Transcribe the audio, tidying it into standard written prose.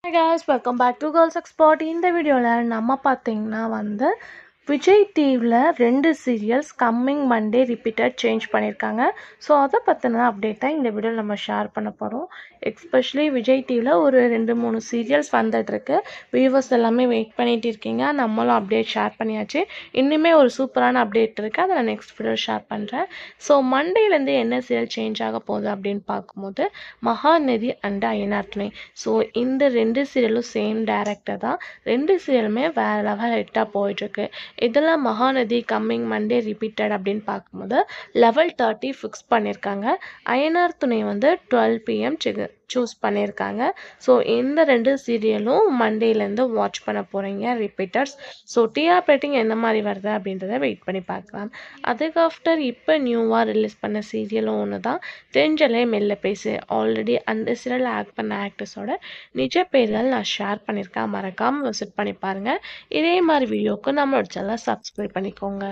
Hi guys, welcome back to Girls Expert. இந்த வீடியோவில் நம்ம பார்த்தீங்கன்னா விஜய் டிவியில் 2 serials coming Monday repeated change பண்ணியிருக்காங்க. ஸோ அதை பற்றின அப்டேட்டாக இந்த வீடியோவில் நம்ம ஷேர் பண்ண போகிறோம். எஸ்பெஷலி விஜய் டிவியில் ஒரு 2-3 சீரியல்ஸ் வந்துட்டுருக்கு. வியூவர்ஸ் எல்லாமே வெயிட் பண்ணிகிட்டு இருக்கீங்க. நம்மளும் அப்டேட் ஷேர் பண்ணியாச்சு. இன்னுமே ஒரு சூப்பரான அப்டேட் இருக்குது, அதை நான் நெக்ஸ்ட் வீடியோ ஷேர் பண்ணுறேன். ஸோ மண்டேலேருந்து என்ன சீரியல் சேஞ்ச் ஆக போகுது அப்படின்னு பார்க்கும்போது மகாநதி அண்ட் ஐயனார் துணை. ஸோ இந்த 2 சீரியலும் சேம் டேரக்டர் தான். 2 சீரியலுமே வேறு லெவல் ஹிட்டாக போயிட்டுருக்கு. இதில் மகாநதி கம்மிங் மண்டே ரிப்பீட்டட் அப்படின்னு பார்க்கும்போது லெவல் 30 ஃபிக்ஸ் பண்ணியிருக்காங்க. ஐயனார் துணை 12 PM சூஸ் பண்ணியிருக்காங்க. ஸோ இந்த 2 சீரியலும் மண்டேலேருந்து வாட்ச் பண்ண போகிறீங்க ரிப்பீட்டர்ஸ். ஸோ டிஆர் ரேட்டிங் எந்த மாதிரி வருது அப்படின்றத வெயிட் பண்ணி பார்க்கலாம். அதுக்கு ஆஃப்டர் இப்போ நியூவாக ரிலீஸ் பண்ண சீரியலும் ஒன்று தான், தெரிஞ்சலே மெல்ல பேசு. ஆல்ரெடி அந்த சீரியல் ஆக்ட் பண்ண ஆக்டர்ஸோட நிஜ பேர்கள் நான் ஷேர் பண்ணியிருக்கேன். மறக்காமல் விசிட் பண்ணி பாருங்கள். இதே மாதிரி வீடியோக்கு நம்மளோட சேனலை சப்ஸ்கிரைப் பண்ணிக்கோங்க.